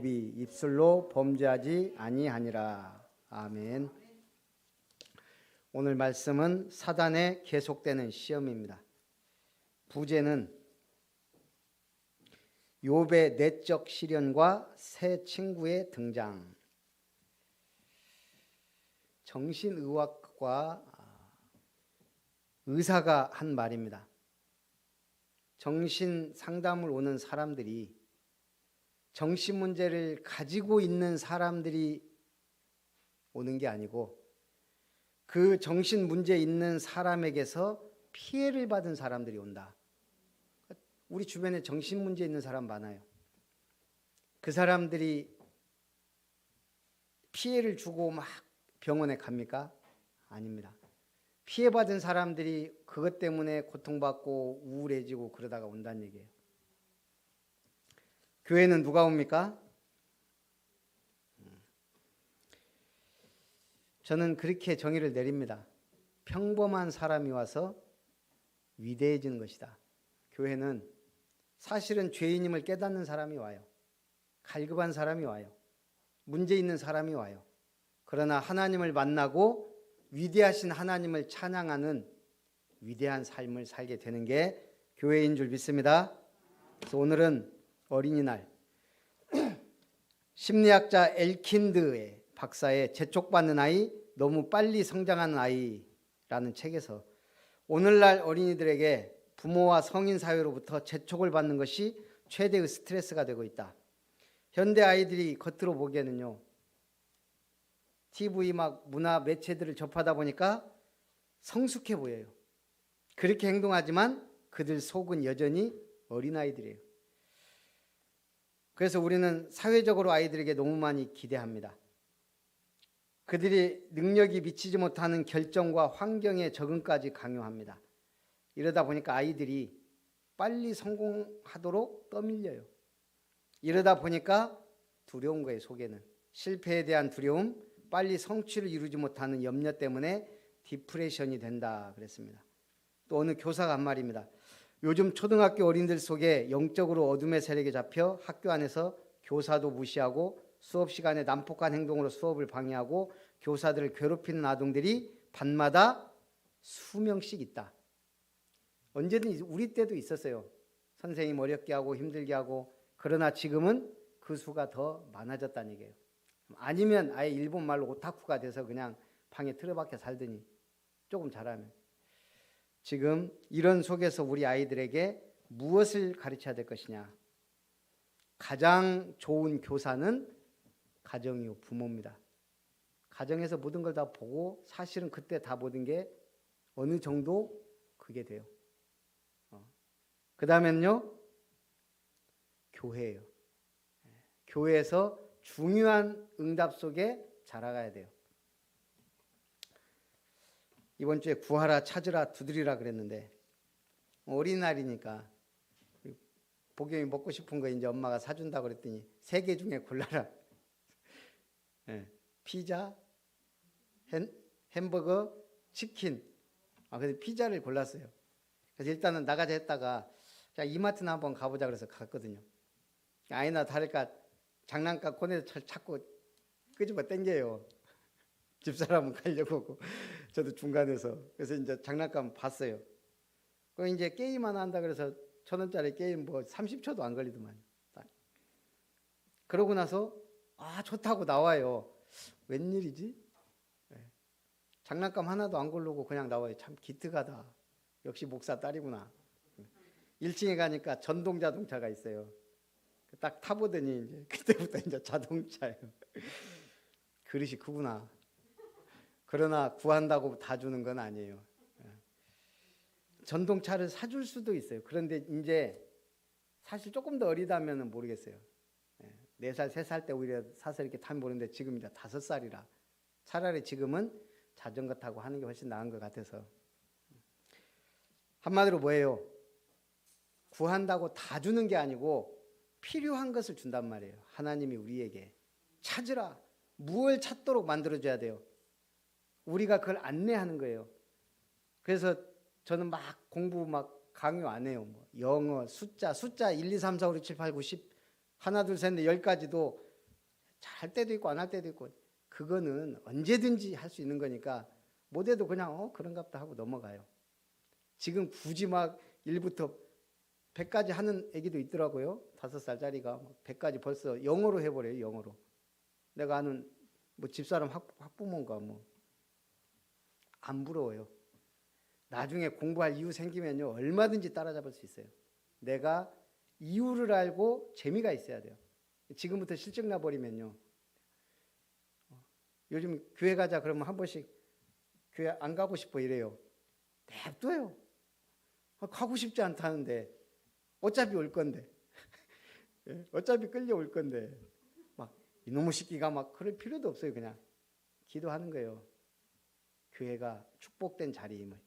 율법이 입술로 범죄하지 아니하니라. 아멘. 오늘 말씀은 사단의 계속되는 시험입니다. 부제는 욥의 내적 시련과 새 친구의 등장. 정신의학과 의사가 한 말입니다. 정신 상담을 오는 사람들이 정신 문제를 가지고 있는 사람들이 오는 게 아니고 그 정신 문제 있는 사람에게서 피해를 받은 사람들이 온다. 우리 주변에 정신 문제 있는 사람 많아요. 그 사람들이 피해를 주고 막 병원에 갑니까? 아닙니다. 피해받은 사람들이 그것 때문에 고통받고 우울해지고 그러다가 온다는 얘기예요. 교회는 누가 옵니까? 저는 그렇게 정의를 내립니다. 평범한 사람이 와서 위대해지는 것이다. 교회는 사실은 죄인임을 깨닫는 사람이 와요. 갈급한 사람이 와요. 문제 있는 사람이 와요. 그러나 하나님을 만나고 위대하신 하나님을 찬양하는 위대한 삶을 살게 되는 게 교회인 줄 믿습니다. 그래서 오늘은 어린이날 심리학자 엘킨드의 박사의 재촉받는 아이, 너무 빨리 성장하는 아이라는 책에서 오늘날 어린이들에게 부모와 성인 사회로부터 재촉을 받는 것이 최대의 스트레스가 되고 있다. 현대 아이들이 겉으로 보기에는요, TV 막 문화 매체들을 접하다 보니까 성숙해 보여요. 그렇게 행동하지만 그들 속은 여전히 어린아이들이에요. 그래서 우리는 사회적으로 아이들에게 너무 많이 기대합니다. 그들이 능력이 미치지 못하는 결정과 환경의 적응까지 강요합니다. 이러다 보니까 아이들이 빨리 성공하도록 떠밀려요. 이러다 보니까 두려운 거예요. 속에는 실패에 대한 두려움, 빨리 성취를 이루지 못하는 염려 때문에 디프레션이 된다 그랬습니다. 또 어느 교사가 한 말입니다. 요즘 초등학교 어린이들 속에 영적으로 어둠의 세력에 잡혀 학교 안에서 교사도 무시하고 수업 시간에 난폭한 행동으로 수업을 방해하고 교사들을 괴롭히는 아동들이 반마다 수명씩 있다. 언제든 우리 때도 있었어요. 선생님 어렵게 하고 힘들게 하고. 그러나 지금은 그 수가 더 많아졌다는 얘기예요. 아니면 아예 일본 말로 오타쿠가 돼서 그냥 방에 틀어박혀 살더니 조금 잘하면. 지금 이런 속에서 우리 아이들에게 무엇을 가르쳐야 될 것이냐. 가장 좋은 교사는 가정이요, 부모입니다. 가정에서 모든 걸 다 보고 사실은 그때 다 모든 게 어느 정도 그게 돼요. 그 다음엔요, 교회예요. 교회에서 중요한 응답 속에 자라가야 돼요. 이번 주에 구하라, 찾으라, 두드리라 그랬는데 어린이날이니까 복용이 먹고 싶은 거 이제 엄마가 사준다고 그랬더니 3개 중에 골라라. 피자, 햄버거, 치킨. 그래서 피자를 골랐어요. 그래서 일단은 나가자 했다가 자, 이마트나 한번 가보자 그래서 갔거든요. 아니나 다를까 장난감 꺼내서 자꾸 끄집어 당겨요. 집사람은 가려고 하고 저도 중간에서. 그래서 이제 장난감 봤어요. 그 이제 게임 하나 한다 그래서 1,000원짜리 게임 뭐 30초도 안 걸리더만. 그러고 나서 좋다고 나와요. 웬일이지? 장난감 하나도 안 고르고 그냥 나와요. 참 기특하다. 역시 목사 딸이구나. 1층에 가니까 전동 자동차가 있어요. 딱 타보더니 이제 그때부터 이제 자동차예요. 그릇이 크구나. 그러나 구한다고 다 주는 건 아니에요. 전동차를 사줄 수도 있어요. 그런데 이제 사실 조금 더 어리다면 모르겠어요. 4살, 3살 때 오히려 사서 이렇게 타면 모르는데 지금 이제 5살이라 차라리 지금은 자전거 타고 하는 게 훨씬 나은 것 같아서. 한마디로 뭐예요? 구한다고 다 주는 게 아니고 필요한 것을 준단 말이에요. 하나님이 우리에게 찾으라. 무엇을 찾도록 만들어줘야 돼요. 우리가 그걸 안내하는 거예요. 그래서 저는 막 공부 막 강요 안 해요. 영어, 숫자 1, 2, 3, 4, 5, 6, 7, 8, 9, 10 하나 둘 셋 넷 10까지도 잘 때도 있고 안 할 때도 있고 그거는 언제든지 할 수 있는 거니까 못해도 그냥 그런갑다 하고 넘어가요. 지금 굳이 막 1부터 100까지 하는 애기도 있더라고요. 5살짜리가 100까지 벌써 영어로 해버려요. 영어로. 내가 아는 뭐 집사람 학부모인가 뭐 안 부러워요. 나중에 공부할 이유 생기면요 얼마든지 따라잡을 수 있어요. 내가 이유를 알고 재미가 있어야 돼요. 지금부터 실증 나버리면요. 요즘 교회 가자 그러면 한 번씩 교회 안 가고 싶어 이래요. 냅둬요. 가고 싶지 않다는데 어차피 올 건데 어차피 끌려올 건데 막 이놈의 새끼가 막 그럴 필요도 없어요. 그냥 기도하는 거예요. 교회가 축복된 자리임을.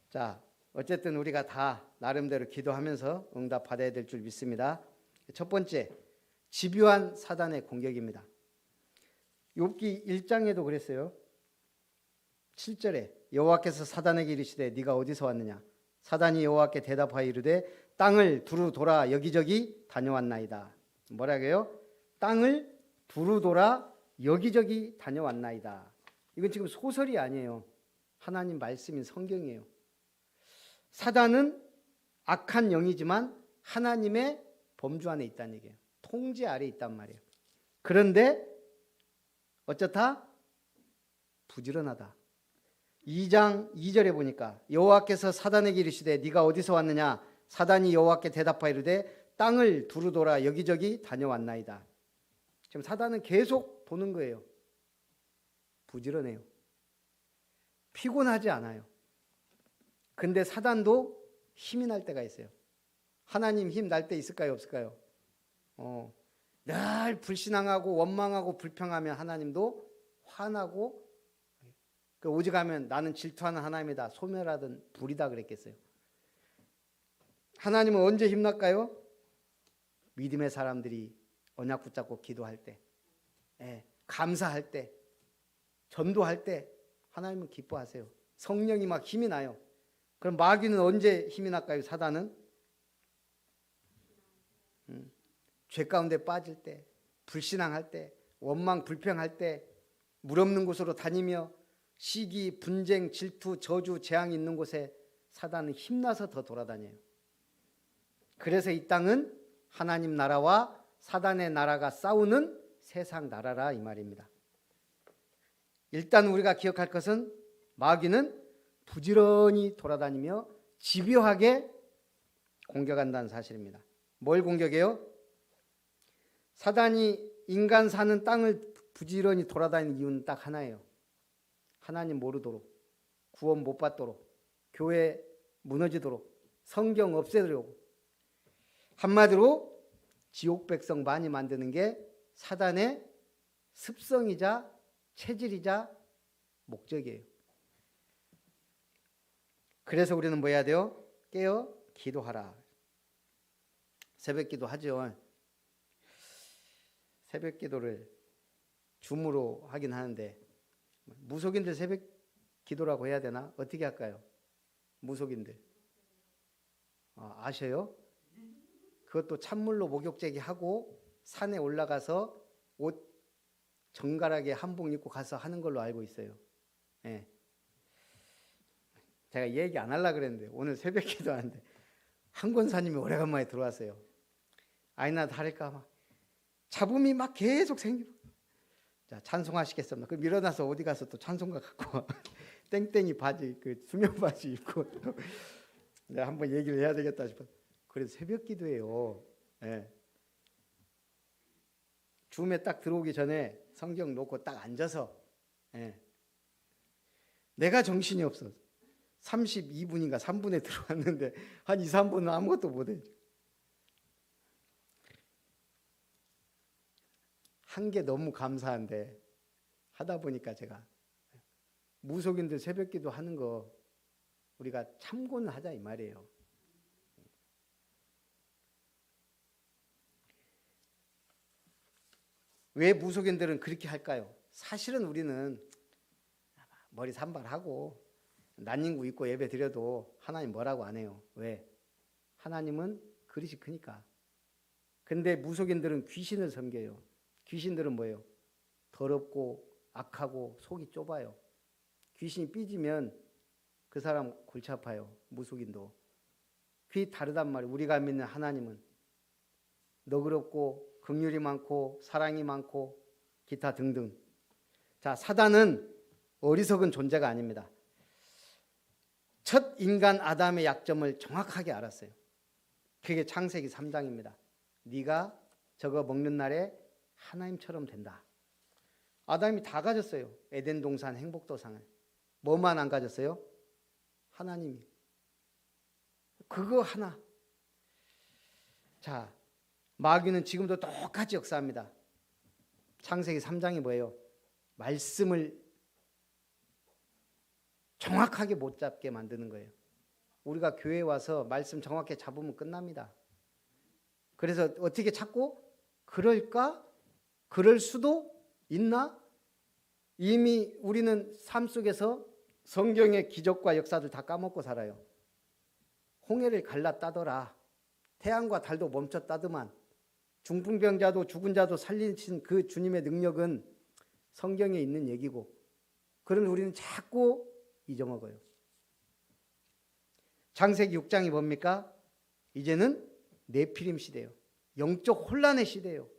자, 어쨌든 우리가 다 나름대로 기도하면서 응답 받아야 될 줄 믿습니다. 첫 번째, 집요한 사단의 공격입니다. 욥기 1장에도 그랬어요. 7절에 여호와께서 사단에게 이르시되 네가 어디서 왔느냐? 사단이 여호와께 대답하여 이르되 땅을 두루 돌아 여기저기 다녀왔나이다. 뭐라고요? 땅을 두루 돌아 여기저기 다녀왔나이다. 이건 지금 소설이 아니에요. 하나님 말씀인 성경이에요. 사단은 악한 영이지만 하나님의 범주 안에 있다는 얘기예요. 통제 아래 있단 말이에요. 그런데 어쩌다 부지런하다. 2장 2절에 보니까 여호와께서 사단에게 이르시되 네가 어디서 왔느냐? 사단이 여호와께 대답하여 이르되 땅을 두루 돌아 여기저기 다녀왔나이다. 지금 사단은 계속 도는 거예요. 부지런해요. 피곤하지 않아요. 근데 사단도 힘이 날 때가 있어요. 하나님 힘 날 때 있을까요? 없을까요? 늘 불신앙하고 원망하고 불평하면 하나님도 화나고 오직하면 나는 질투하는 하나님이다. 소멸하던 불이다 그랬겠어요. 하나님은 언제 힘날까요? 믿음의 사람들이 언약 붙잡고 기도할 때, 감사할 때, 전도할 때 하나님은 기뻐하세요. 성령이 막 힘이 나요. 그럼 마귀는 언제 힘이 날까요? 사단은 죄 가운데 빠질 때, 불신앙할 때, 원망 불평할 때, 물 없는 곳으로 다니며 시기, 분쟁, 질투, 저주, 재앙이 있는 곳에 사단은 힘나서 더 돌아다녀요. 그래서 이 땅은 하나님 나라와 사단의 나라가 싸우는 세상 나라라 이 말입니다. 일단 우리가 기억할 것은 마귀는 부지런히 돌아다니며 집요하게 공격한다는 사실입니다. 뭘 공격해요? 사단이 인간 사는 땅을 부지런히 돌아다니는 이유는 딱 하나예요. 하나님 모르도록, 구원 못 받도록, 교회 무너지도록, 성경 없애도록. 한마디로 지옥 백성 많이 만드는 게 사단의 습성이자 체질이자 목적이에요. 그래서 우리는 뭐 해야 돼요? 깨어 기도하라. 새벽 기도 하죠. 새벽 기도를 줌으로 하긴 하는데 무속인들 새벽 기도라고 해야 되나? 어떻게 할까요? 무속인들. 아셔요? 그것도 찬물로 목욕제기 하고 산에 올라가서 옷 정갈하게 한복 입고 가서 하는 걸로 알고 있어요. 예. 제가 얘기 안 하려고 그랬는데 오늘 새벽 기도하는데 한 권사님이 오래간만에 들어왔어요. 아니나 다를까 막 잡음이 막 계속 생기고. 자, 찬송하시겠습니다. 그럼 일어나서 어디 가서 또 찬송가 갖고 땡땡이 바지, 그 수면 바지 입고 내가 한번 얘기를 해야 되겠다 싶어. 그래서 새벽 기도예요. 예. 줌에 딱 들어오기 전에 성경 놓고 딱 앉아서 내가 정신이 없어. 32분인가 3분에 들어왔는데 한 2, 3분은 아무것도 못해. 한 게 너무 감사한데 하다 보니까 제가 무속인들 새벽기도 하는 거 우리가 참고는 하자 이 말이에요. 왜 무속인들은 그렇게 할까요? 사실은 우리는 머리 산발하고 난닝구 입고 예배 드려도 하나님 뭐라고 안 해요. 왜? 하나님은 그릇이 크니까. 근데 무속인들은 귀신을 섬겨요. 귀신들은 뭐예요? 더럽고 악하고 속이 좁아요. 귀신이 삐지면 그 사람 골치 아파요. 무속인도. 그게 다르단 말이에요. 우리가 믿는 하나님은 너그럽고 긍휼이 많고 사랑이 많고 기타 등등. 자, 사단은 어리석은 존재가 아닙니다. 첫 인간 아담의 약점을 정확하게 알았어요. 그게 창세기 3장입니다. 네가 저거 먹는 날에 하나님처럼 된다. 아담이 다 가졌어요. 에덴 동산 행복도상을. 뭐만 안 가졌어요? 하나님이. 그거 하나. 자, 마귀는 지금도 똑같이 역사합니다. 창세기 3장이 뭐예요? 말씀을 정확하게 못 잡게 만드는 거예요. 우리가 교회에 와서 말씀 정확히 잡으면 끝납니다. 그래서 어떻게 찾고? 그럴까? 그럴 수도 있나? 이미 우리는 삶 속에서 성경의 기적과 역사들 다 까먹고 살아요. 홍해를 갈랐다더라. 태양과 달도 멈췄다더만. 중풍병자도 죽은 자도 살리신 그 주님의 능력은 성경에 있는 얘기고, 그런 우리는 자꾸 잊어먹어요. 창세기 6장이 뭡니까? 이제는 네피림 시대예요. 영적 혼란의 시대예요.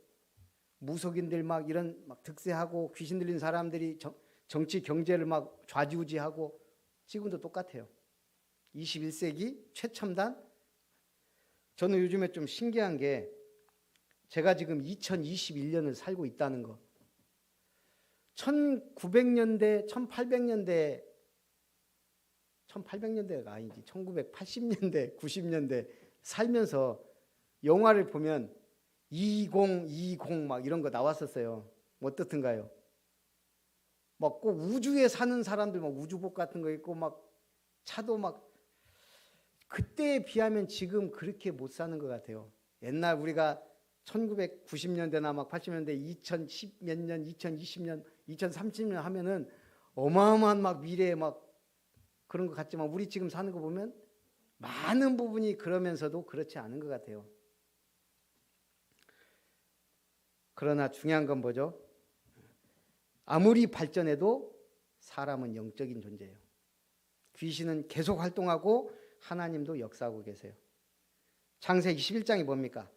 무속인들 막 이런 막 득세하고 귀신 들린 사람들이 정치 경제를 막 좌지우지하고, 지금도 똑같아요. 21세기 최첨단. 저는 요즘에 좀 신기한 게, 제가 지금 2021년을 살고 있다는 거. 1900년대, 1800년대가 아니지, 1980년대, 90년대 살면서 영화를 보면 2020 막 이런 거 나왔었어요. 어떻든가요? 막 꼭 우주에 사는 사람들 막 우주복 같은 거 입고 막 차도 막, 그때에 비하면 지금 그렇게 못 사는 것 같아요. 옛날 우리가 1990년대나 막 80년대 2010 몇 년, 2020년, 2030년 하면은 어마어마한 막 미래에 막 그런 것 같지만, 우리 지금 사는 거 보면 많은 부분이 그러면서도 그렇지 않은 것 같아요. 그러나 중요한 건 뭐죠? 아무리 발전해도 사람은 영적인 존재예요. 귀신은 계속 활동하고 하나님도 역사하고 계세요. 창세기 11장이 뭡니까?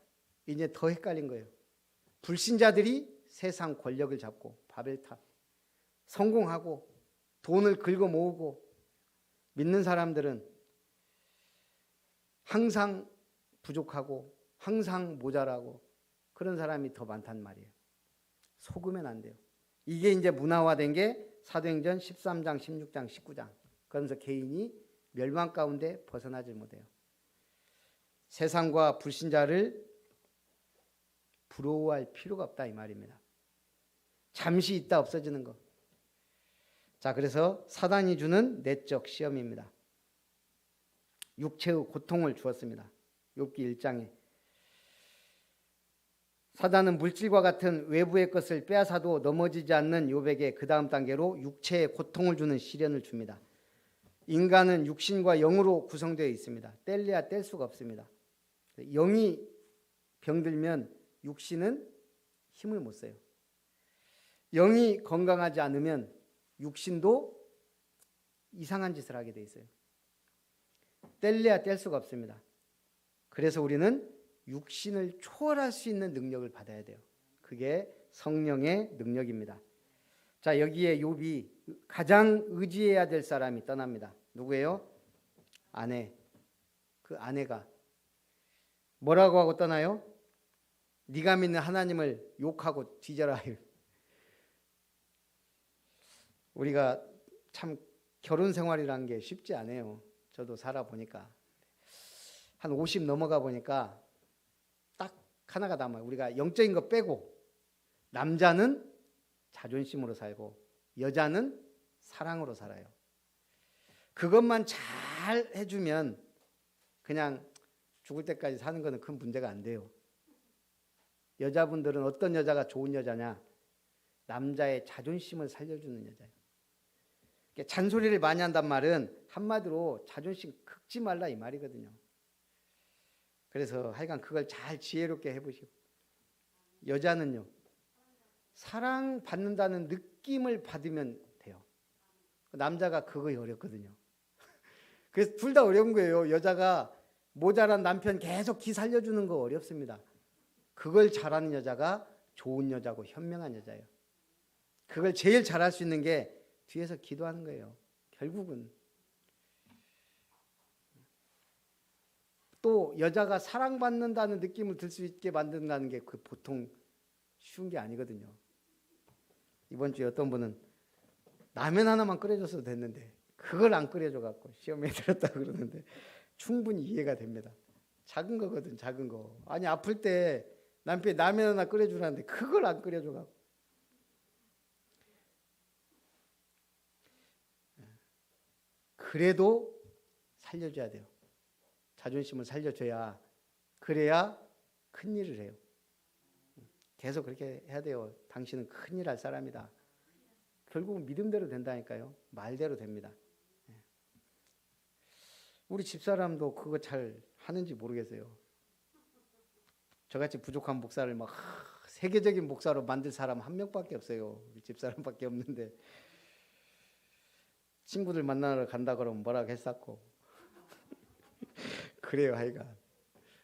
이제 더 헷갈린 거예요. 불신자들이 세상 권력을 잡고 바벨탑 성공하고 돈을 긁어 모으고, 믿는 사람들은 항상 부족하고 항상 모자라고, 그런 사람이 더 많단 말이에요. 속으면 안 돼요. 이게 이제 문화화된 게 사도행전 13장, 16장, 19장. 그러면서 개인이 멸망 가운데 벗어나질 못해요. 세상과 불신자를 부러워할 필요가 없다 이 말입니다. 잠시 있다 없어지는 거. 자, 그래서 사단이 주는 내적 시험입니다. 육체의 고통을 주었습니다. 욥기 1장에 사단은 물질과 같은 외부의 것을 빼앗아도 넘어지지 않는 욥에게 그 다음 단계로 육체의 고통을 주는 시련을 줍니다. 인간은 육신과 영으로 구성되어 있습니다. 뗄래야 뗄 수가 없습니다. 영이 병들면 육신은 힘을 못 써요. 영이 건강하지 않으면 육신도 이상한 짓을 하게 돼 있어요. 뗄래야 뗄 수가 없습니다. 그래서 우리는 육신을 초월할 수 있는 능력을 받아야 돼요. 그게 성령의 능력입니다. 자, 여기에 욥이 가장 의지해야 될 사람이 떠납니다. 누구예요? 아내. 그 아내가 뭐라고 하고 떠나요? 네가 믿는 하나님을 욕하고 뒤져라. 우리가 참 결혼 생활이라는 게 쉽지 않아요. 저도 살아보니까 한 50 넘어가 보니까 딱 하나가 남아요. 우리가 영적인 거 빼고, 남자는 자존심으로 살고 여자는 사랑으로 살아요. 그것만 잘 해주면 그냥 죽을 때까지 사는 거는 큰 문제가 안 돼요. 여자분들은 어떤 여자가 좋은 여자냐? 남자의 자존심을 살려주는 여자예요. 잔소리를 많이 한단 말은 한마디로 자존심 긁지 말라 이 말이거든요. 그래서 하여간 그걸 잘 지혜롭게 해보시고, 여자는요, 사랑받는다는 느낌을 받으면 돼요. 남자가 그거 어렵거든요. 그래서 둘 다 어려운 거예요. 여자가 모자란 남편 계속 기 살려주는 거 어렵습니다. 그걸 잘하는 여자가 좋은 여자고 현명한 여자예요. 그걸 제일 잘할 수 있는 게 뒤에서 기도하는 거예요. 결국은. 또 여자가 사랑받는다는 느낌을 들 수 있게 만든다는 게 그 보통 쉬운 게 아니거든요. 이번 주에 어떤 분은 라면 하나만 끓여줬어도 됐는데 그걸 안 끓여줘 갖고 시험에 들었다 그러는데 충분히 이해가 됩니다. 작은 거거든, 작은 거. 아니 아플 때 남편이 라면 하나 끓여주라는데 그걸 안 끓여줘 갖고. 그래도 살려줘야 돼요. 자존심을 살려줘야, 그래야 큰일을 해요. 계속 그렇게 해야 돼요. 당신은 큰일 할 사람이다. 결국은 믿음대로 된다니까요. 말대로 됩니다. 우리 집사람도 그거 잘 하는지 모르겠어요. 저같이 부족한 목사를 막 세계적인 목사로 만들 사람 한 명밖에 없어요. 우리 집사람밖에 없는데 친구들 만나러 간다 그러면 뭐라고 했었고 그래요. 하여간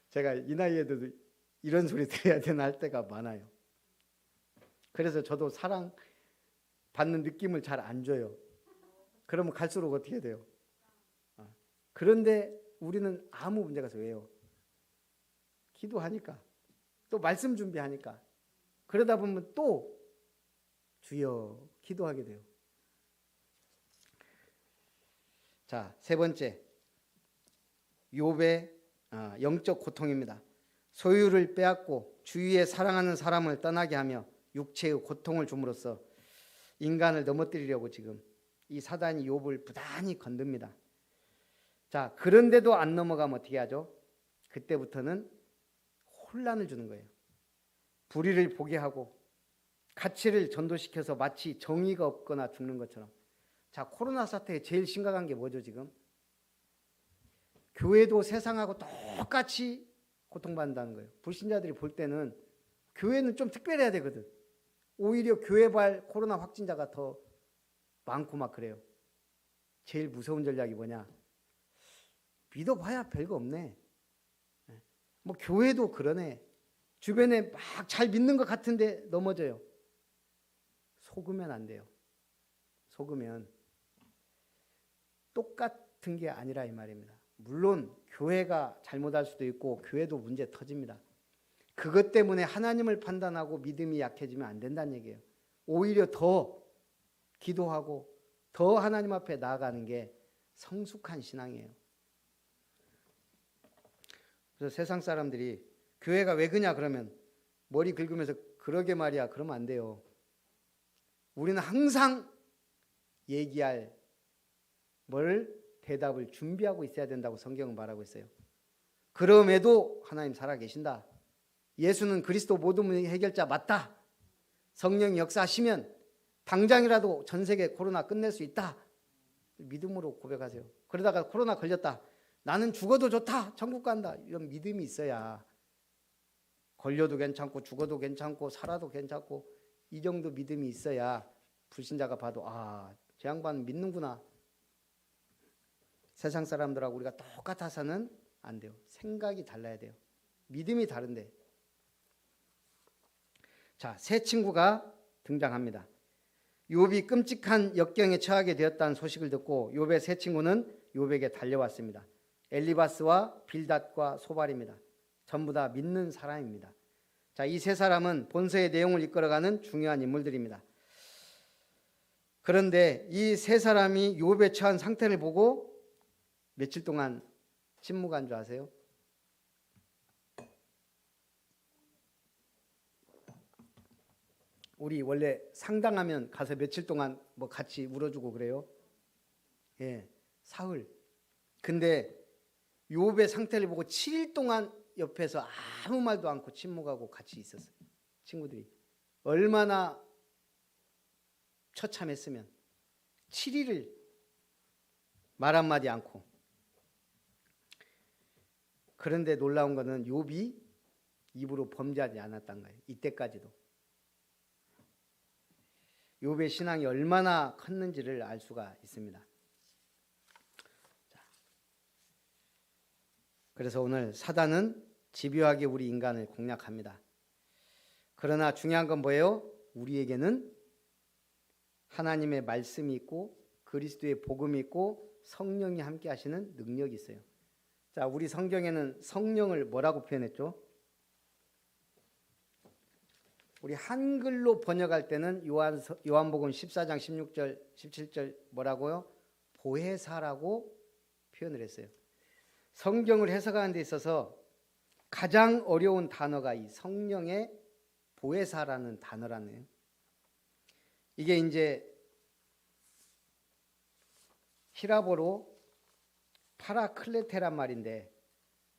제가 이 나이에도 이런 소리 들어야 되나 할 때가 많아요. 그래서 저도 사랑 받는 느낌을 잘 안 줘요. 그러면 갈수록 어떻게 돼요? 그런데 우리는 아무 문제가 없어요. 왜요? 기도하니까, 또 말씀 준비하니까, 그러다 보면 또 주여 기도하게 돼요. 자, 세 번째, 욥의 영적 고통입니다. 소유를 빼앗고 주위에 사랑하는 사람을 떠나게 하며 육체의 고통을 줌으로써 인간을 넘어뜨리려고 지금 이 사단이 욥을 부단히 건듭니다. 자, 그런데도 안 넘어가면 어떻게 하죠? 그때부터는 혼란을 주는 거예요. 불의를 보게 하고 가치를 전도시켜서 마치 정의가 없거나 죽는 것처럼. 자, 코로나 사태에 제일 심각한 게 뭐죠 지금? 교회도 세상하고 똑같이 고통받는다는 거예요. 불신자들이 볼 때는 교회는 좀 특별해야 되거든. 오히려 교회발 코로나 확진자가 더 많고 막 그래요. 제일 무서운 전략이 뭐냐? 믿어봐야 별거 없네. 뭐 교회도 그러네. 주변에 막 잘 믿는 것 같은데 넘어져요. 속으면 안 돼요. 속으면 똑같은 게 아니라 이 말입니다. 물론 교회가 잘못할 수도 있고 교회도 문제 터집니다. 그것 때문에 하나님을 판단하고 믿음이 약해지면 안 된다는 얘기예요. 오히려 더 기도하고 더 하나님 앞에 나아가는 게 성숙한 신앙이에요. 그래서 세상 사람들이 교회가 왜 그냐 그러면 머리 긁으면서 그러게 말이야 그러면 안 돼요. 우리는 항상 얘기할 대답을 준비하고 있어야 된다고 성경은 말하고 있어요. 그럼에도 하나님 살아계신다. 예수는 그리스도 모든 문제의 해결자 맞다. 성령이 역사하시면 당장이라도 전 세계 코로나 끝낼 수 있다. 믿음으로 고백하세요. 그러다가 코로나 걸렸다. 나는 죽어도 좋다. 천국 간다. 이런 믿음이 있어야 걸려도 괜찮고 죽어도 괜찮고 살아도 괜찮고 이 정도 믿음이 있어야 불신자가 봐도 저 양반 믿는구나. 세상 사람들하고 우리가 똑같아서는 안 돼요. 생각이 달라야 돼요. 믿음이 다른데. 자, 새 친구가 등장합니다. 욥이 끔찍한 역경에 처하게 되었다는 소식을 듣고 욥의 새 친구는 욥에게 달려왔습니다. 엘리바스와 빌닷과 소발입니다. 전부 다 믿는 사람입니다. 자, 이 세 사람은 본서의 내용을 이끌어가는 중요한 인물들입니다. 그런데 이 세 사람이 욥의 처한 상태를 보고 며칠 동안 침묵한 줄 아세요? 우리 원래 상담하면 가서 며칠 동안 뭐 같이 울어주고 그래요. 예, 사흘. 근데 욥의 상태를 보고 7일 동안 옆에서 아무 말도 않고 침묵하고 같이 있었어요. 친구들이 얼마나 처참했으면 7일을 말 한마디 않고. 그런데 놀라운 거는 욥이 입으로 범죄하지 않았다는 거예요. 이때까지도. 욥의 신앙이 얼마나 컸는지를 알 수가 있습니다. 그래서 오늘 사단은 집요하게 우리 인간을 공략합니다. 그러나 중요한 건 뭐예요? 우리에게는 하나님의 말씀이 있고 그리스도의 복음이 있고 성령이 함께 하시는 능력이 있어요. 자, 우리 성경에는 성령을 뭐라고 표현했죠? 우리 한글로 번역할 때는 요한복음 14장 16절 17절 뭐라고요? 보혜사라고 표현을 했어요. 성경을 해석하는 데 있어서 가장 어려운 단어가 이 성령의 보혜사라는 단어라네요. 이게 이제 히라보로 파라클레테란 말인데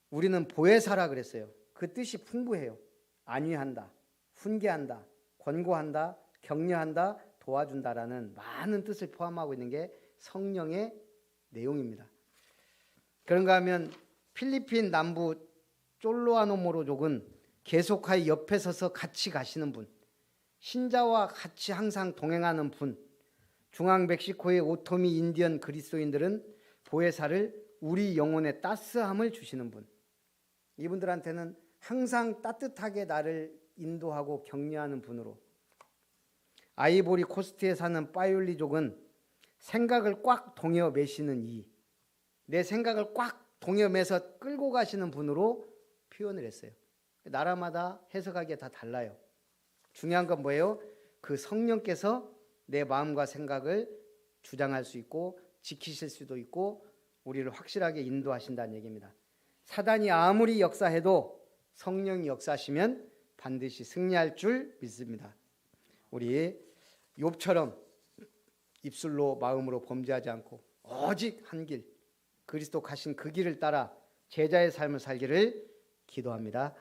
우리는 보혜사라 그랬어요. 그 뜻이 풍부해요. 안위한다, 훈계한다, 권고한다, 격려한다, 도와준다라는 많은 뜻을 포함하고 있는 게 성령의 내용입니다. 그런가 하면 필리핀 남부 쫄로아노모로족은 계속하여 옆에 서서 같이 가시는 분, 신자와 같이 항상 동행하는 분, 중앙 멕시코의 오토미 인디언 그리스도인들은 보혜사를 우리 영혼의 따스함을 주시는 분, 이분들한테는 항상 따뜻하게 나를 인도하고 격려하는 분으로, 아이보리 코스트에 사는 파이올리족은 생각을 꽉 동여 매시는 내 생각을 꽉 동여 매서 끌고 가시는 분으로 표현을 했어요. 나라마다 해석하기가 다 달라요. 중요한 건 뭐예요? 그 성령께서 내 마음과 생각을 주장할 수 있고 지키실 수도 있고 우리를 확실하게 인도하신다는 얘기입니다. 사단이 아무리 역사해도 성령이 역사하시면 반드시 승리할 줄 믿습니다. 우리 욥처럼 입술로 마음으로 범죄하지 않고 오직 한 길, 그리스도 가신 그 길을 따라 제자의 삶을 살기를 기도합니다.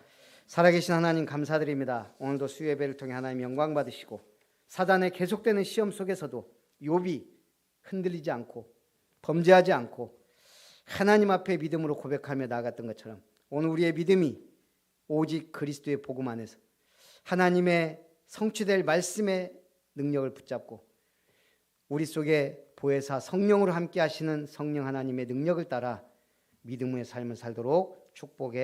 살아계신 하나님 감사드립니다. 오늘도 수요예배를 통해 하나님 영광 받으시고 사단의 계속되는 시험 속에서도 욥이 흔들리지 않고 범죄하지 않고 하나님 앞에 믿음으로 고백하며 나아갔던 것처럼 오늘 우리의 믿음이 오직 그리스도의 복음 안에서 하나님의 성취될 말씀의 능력을 붙잡고 우리 속에 보혜사 성령으로 함께 하시는 성령 하나님의 능력을 따라 믿음의 삶을 살도록 축복의